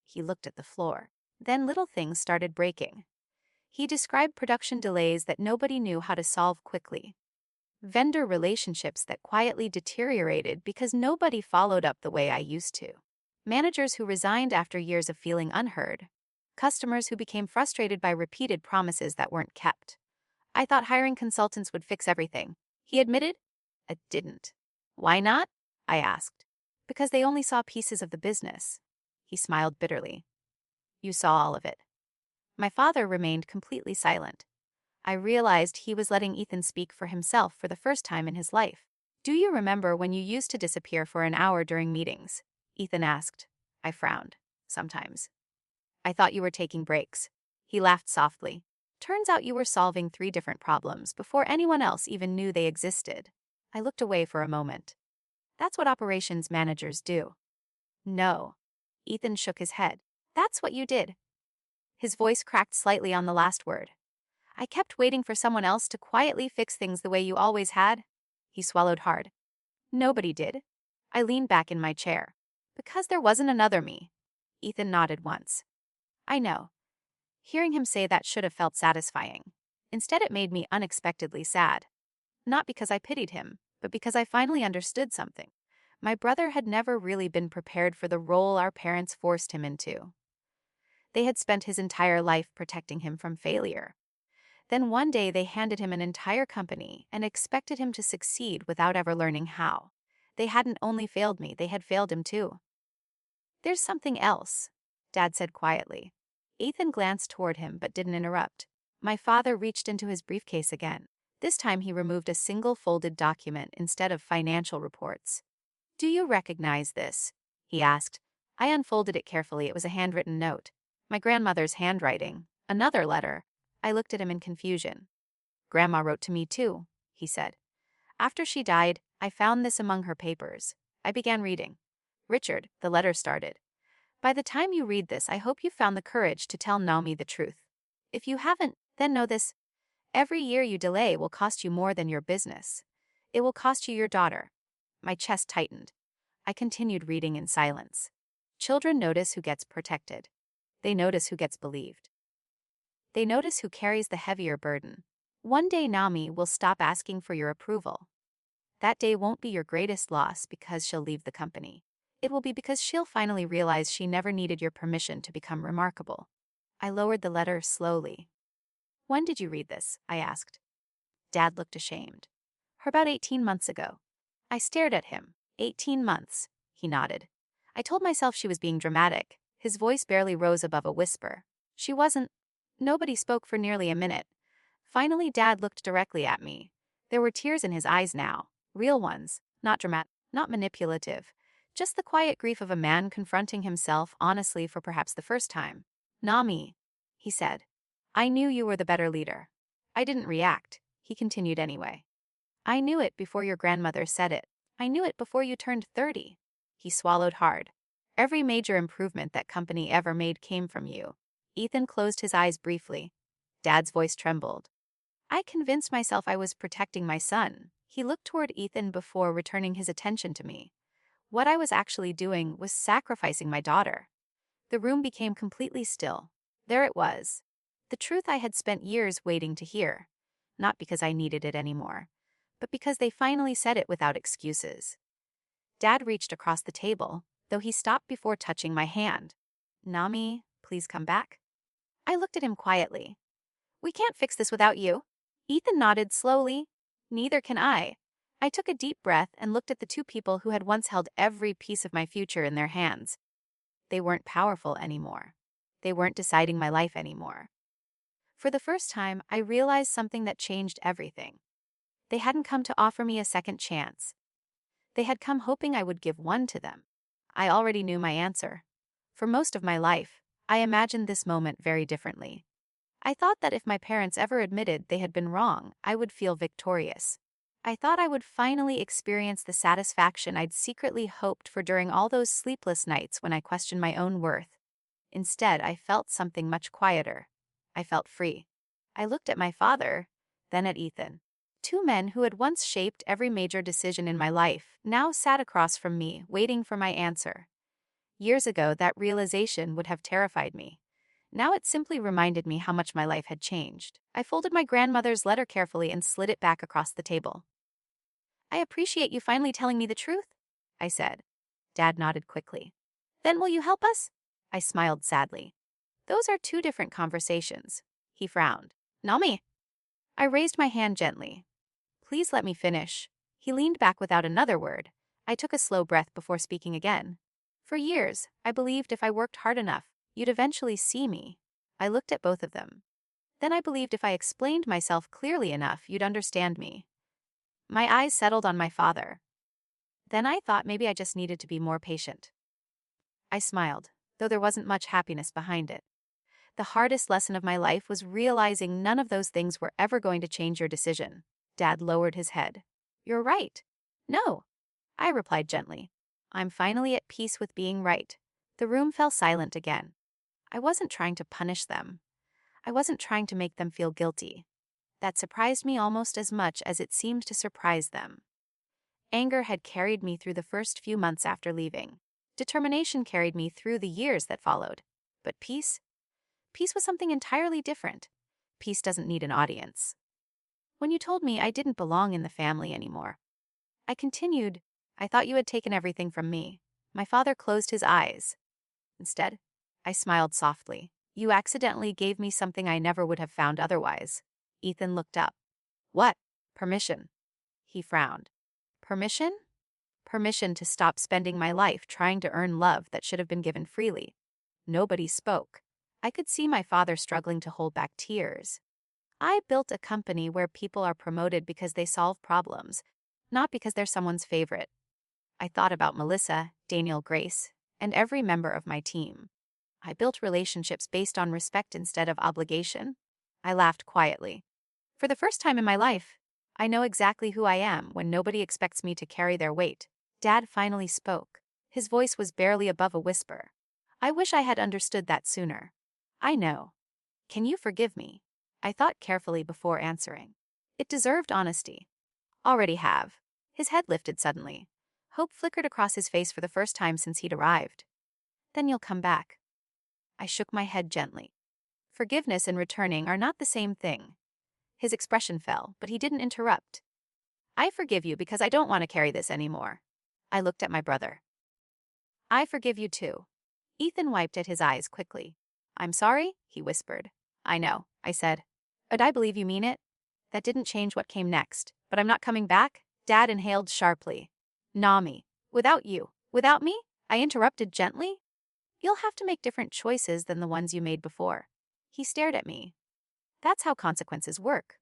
He looked at the floor. Then little things started breaking. He described production delays that nobody knew how to solve quickly. Vendor relationships that quietly deteriorated because nobody followed up the way I used to. Managers who resigned after years of feeling unheard. Customers who became frustrated by repeated promises that weren't kept. I thought hiring consultants would fix everything. He admitted it didn't. "Why not?" I asked. "Because they only saw pieces of the business." He smiled bitterly. "You saw all of it." My father remained completely silent. I realized he was letting Ethan speak for himself for the first time in his life. "Do you remember when you used to disappear for an hour during meetings?" Ethan asked. I frowned. "Sometimes." "I thought you were taking breaks." He laughed softly. "Turns out you were solving 3 different problems before anyone else even knew they existed." I looked away for a moment. "That's what operations managers do." "No." Ethan shook his head. "That's what you did." His voice cracked slightly on the last word. "I kept waiting for someone else to quietly fix things the way you always had." He swallowed hard. "Nobody did." I leaned back in my chair. "Because there wasn't another me." Ethan nodded once. "I know." Hearing him say that should have felt satisfying. Instead, it made me unexpectedly sad. Not because I pitied him, but because I finally understood something. My brother had never really been prepared for the role our parents forced him into. They had spent his entire life protecting him from failure. Then one day they handed him an entire company and expected him to succeed without ever learning how. They hadn't only failed me, they had failed him too. "There's something else," Dad said quietly. Ethan glanced toward him but didn't interrupt. My father reached into his briefcase again. This time he removed a single folded document instead of financial reports. "Do you recognize this?" he asked. I unfolded it carefully. It was a handwritten note. My grandmother's handwriting. Another letter. I looked at him in confusion. "Grandma wrote to me too," he said. "After she died, I found this among her papers." I began reading. "Richard," the letter started. "By the time you read this, I hope you found the courage to tell Naomi the truth. If you haven't, then know this. Every year you delay will cost you more than your business. It will cost you your daughter." My chest tightened. I continued reading in silence. Children notice who gets protected. They notice who gets believed. They notice who carries the heavier burden. One day Naomi will stop asking for your approval. That day won't be your greatest loss because she'll leave the company. It will be because she'll finally realize she never needed your permission to become remarkable. I lowered the letter slowly. "When did you read this?" I asked. Dad looked ashamed. "About 18 months ago." I stared at him. 18 months, he nodded. I told myself she was being dramatic. His voice barely rose above a whisper. She wasn't. Nobody spoke for nearly a minute. Finally, Dad looked directly at me. There were tears in his eyes now. Real ones. Not dramatic, not manipulative. Just the quiet grief of a man confronting himself honestly for perhaps the first time. "Naomi," he said. "I knew you were the better leader." I didn't react. He continued anyway. "I knew it before your grandmother said it. I knew it before you turned 30. He swallowed hard. "Every major improvement that company ever made came from you." Ethan closed his eyes briefly. Dad's voice trembled. I convinced myself I was protecting my son. He looked toward Ethan before returning his attention to me. What I was actually doing was sacrificing my daughter. The room became completely still. There it was. The truth I had spent years waiting to hear. Not because I needed it anymore, but because they finally said it without excuses. Dad reached across the table, though he stopped before touching my hand. Naomi, please come back. I looked at him quietly. We can't fix this without you. Ethan nodded slowly. Neither can I. I took a deep breath and looked at the two people who had once held every piece of my future in their hands. They weren't powerful anymore. They weren't deciding my life anymore. For the first time, I realized something that changed everything. They hadn't come to offer me a second chance. They had come hoping I would give one to them. I already knew my answer. For most of my life, I imagined this moment very differently. I thought that if my parents ever admitted they had been wrong, I would feel victorious. I thought I would finally experience the satisfaction I'd secretly hoped for during all those sleepless nights when I questioned my own worth. Instead, I felt something much quieter. I felt free. I looked at my father, then at Ethan. Two men who had once shaped every major decision in my life now sat across from me, waiting for my answer. Years ago, that realization would have terrified me. Now it simply reminded me how much my life had changed. I folded my grandmother's letter carefully and slid it back across the table. I appreciate you finally telling me the truth, I said. Dad nodded quickly. Then will you help us? I smiled sadly. Those are two different conversations. He frowned. Naomi. I raised my hand gently. Please let me finish. He leaned back without another word. I took a slow breath before speaking again. For years, I believed if I worked hard enough, you'd eventually see me. I looked at both of them. Then I believed if I explained myself clearly enough, you'd understand me. My eyes settled on my father. Then I thought maybe I just needed to be more patient. I smiled, though there wasn't much happiness behind it. The hardest lesson of my life was realizing none of those things were ever going to change your decision. Dad lowered his head. You're right. No, I replied gently. I'm finally at peace with being right. The room fell silent again. I wasn't trying to punish them. I wasn't trying to make them feel guilty. That surprised me almost as much as it seemed to surprise them. Anger had carried me through the first few months after leaving. Determination carried me through the years that followed. But peace? Peace was something entirely different. Peace doesn't need an audience. When you told me I didn't belong in the family anymore, I continued, I thought you had taken everything from me. My father closed his eyes. Instead, I smiled softly. You accidentally gave me something I never would have found otherwise. Ethan looked up. What? Permission. He frowned. Permission? Permission to stop spending my life trying to earn love that should have been given freely. Nobody spoke. I could see my father struggling to hold back tears. I built a company where people are promoted because they solve problems, not because they're someone's favorite. I thought about Melissa, Daniel, Grace, and every member of my team. I built relationships based on respect instead of obligation. I laughed quietly. For the first time in my life, I know exactly who I am when nobody expects me to carry their weight. Dad finally spoke. His voice was barely above a whisper. I wish I had understood that sooner. I know. Can you forgive me? I thought carefully before answering. It deserved honesty. Already have. His head lifted suddenly. Hope flickered across his face for the first time since he'd arrived. Then you'll come back. I shook my head gently. Forgiveness and returning are not the same thing. His expression fell, but he didn't interrupt. I forgive you because I don't want to carry this anymore. I looked at my brother. I forgive you too. Ethan wiped at his eyes quickly. I'm sorry, he whispered. I know, I said. But I believe you mean it. That didn't change what came next, but I'm not coming back. Dad inhaled sharply. Naomi, without you, without me? I interrupted gently. You'll have to make different choices than the ones you made before. He stared at me. That's how consequences work.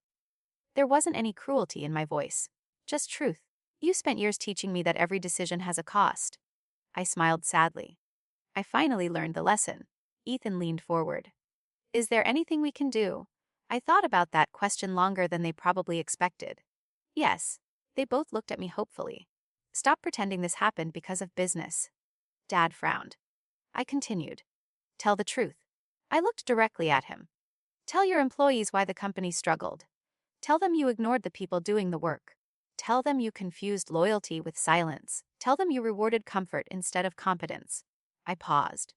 There wasn't any cruelty in my voice, just truth. You spent years teaching me that every decision has a cost. I smiled sadly. I finally learned the lesson. Ethan leaned forward. Is there anything we can do? I thought about that question longer than they probably expected. Yes. They both looked at me hopefully. Stop pretending this happened because of business. Dad frowned. I continued. Tell the truth. I looked directly at him. Tell your employees why the company struggled. Tell them you ignored the people doing the work. Tell them you confused loyalty with silence. Tell them you rewarded comfort instead of competence. I paused.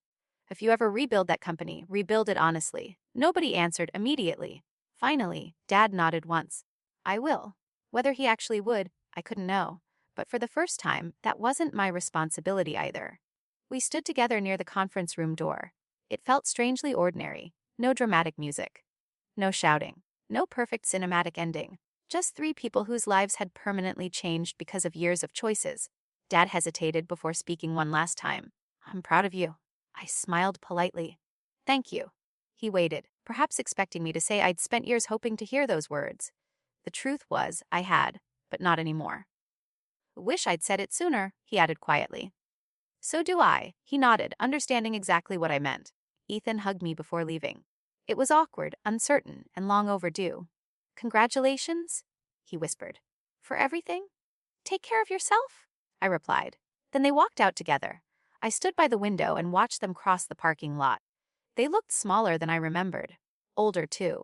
If you ever rebuild that company, rebuild it honestly. Nobody answered immediately. Finally, Dad nodded once. I will. Whether he actually would, I couldn't know. But for the first time, that wasn't my responsibility either. We stood together near the conference room door. It felt strangely ordinary. No dramatic music. No shouting. No perfect cinematic ending. Just three people whose lives had permanently changed because of years of choices. Dad hesitated before speaking one last time. I'm proud of you. I smiled politely. Thank you. He waited, perhaps expecting me to say I'd spent years hoping to hear those words. The truth was, I had, but not anymore. Wish I'd said it sooner, he added quietly. So do I, he nodded, understanding exactly what I meant. Ethan hugged me before leaving. It was awkward, uncertain, and long overdue. Congratulations, he whispered. For everything? Take care of yourself, I replied. Then they walked out together. I stood by the window and watched them cross the parking lot. They looked smaller than I remembered. Older, too.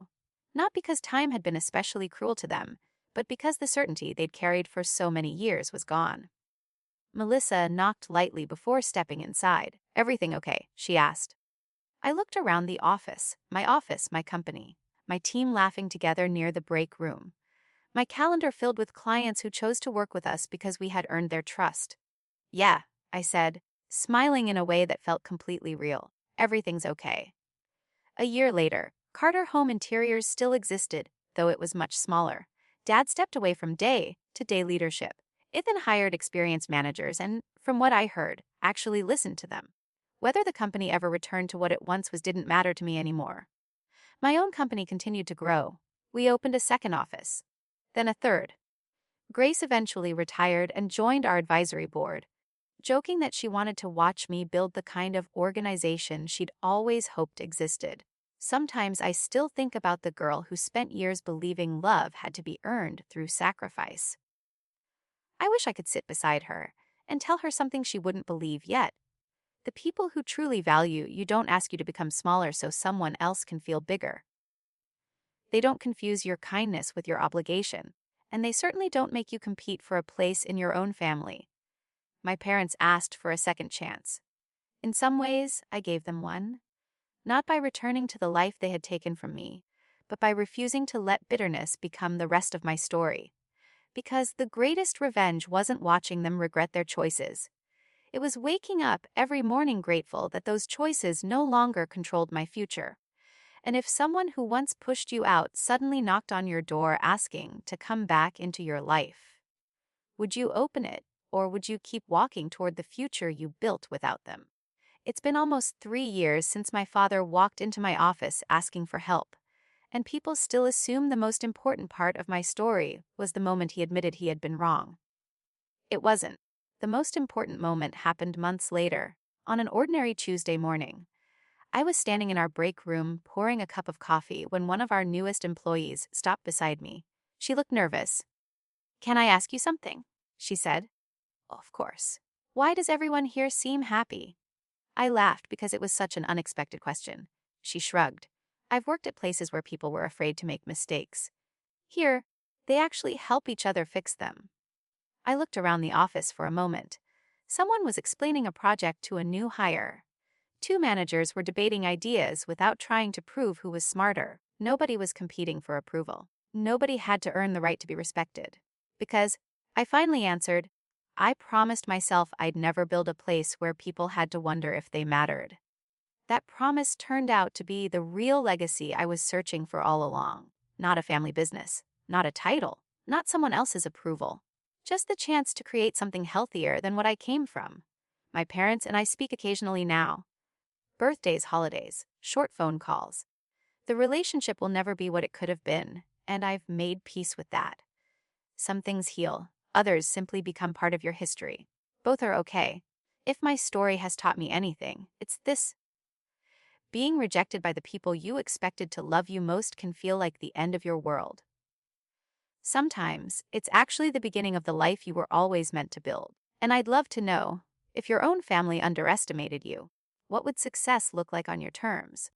Not because time had been especially cruel to them, but because the certainty they'd carried for so many years was gone. Melissa knocked lightly before stepping inside. Everything okay? She asked. I looked around the office, my company, my team laughing together near the break room. My calendar filled with clients who chose to work with us because we had earned their trust. Yeah, I said, smiling in a way that felt completely real. Everything's okay. A year later, Carter Home Interiors still existed, though it was much smaller. Dad stepped away from day-to-day leadership. Ethan hired experienced managers and, from what I heard, actually listened to them. Whether the company ever returned to what it once was didn't matter to me anymore. My own company continued to grow. We opened a second office. Then a third. Grace eventually retired and joined our advisory board, joking that she wanted to watch me build the kind of organization she'd always hoped existed. Sometimes I still think about the girl who spent years believing love had to be earned through sacrifice. I wish I could sit beside her and tell her something she wouldn't believe yet. The people who truly value you don't ask you to become smaller so someone else can feel bigger. They don't confuse your kindness with your obligation, and they certainly don't make you compete for a place in your own family. My parents asked for a second chance. In some ways, I gave them one. Not by returning to the life they had taken from me, but by refusing to let bitterness become the rest of my story. Because the greatest revenge wasn't watching them regret their choices. It was waking up every morning grateful that those choices no longer controlled my future. And if someone who once pushed you out suddenly knocked on your door asking to come back into your life, would you open it, or would you keep walking toward the future you built without them? It's been almost 3 years since my father walked into my office asking for help, and people still assume the most important part of my story was the moment he admitted he had been wrong. It wasn't. The most important moment happened months later, on an ordinary Tuesday morning. I was standing in our break room pouring a cup of coffee when one of our newest employees stopped beside me. She looked nervous. "Can I ask you something?" she said. "Of course. Why does everyone here seem happy?" I laughed because it was such an unexpected question. She shrugged. "I've worked at places where people were afraid to make mistakes. Here, they actually help each other fix them." I looked around the office for a moment. Someone was explaining a project to a new hire. 2 managers were debating ideas without trying to prove who was smarter. Nobody was competing for approval. Nobody had to earn the right to be respected. Because, I finally answered, I promised myself I'd never build a place where people had to wonder if they mattered. That promise turned out to be the real legacy I was searching for all along. Not a family business, not a title, not someone else's approval. Just the chance to create something healthier than what I came from. My parents and I speak occasionally now. Birthdays, holidays, short phone calls. The relationship will never be what it could have been, and I've made peace with that. Some things heal, others simply become part of your history. Both are okay. If my story has taught me anything, it's this. Being rejected by the people you expected to love you most can feel like the end of your world. Sometimes, it's actually the beginning of the life you were always meant to build. And I'd love to know, if your own family underestimated you, what would success look like on your terms?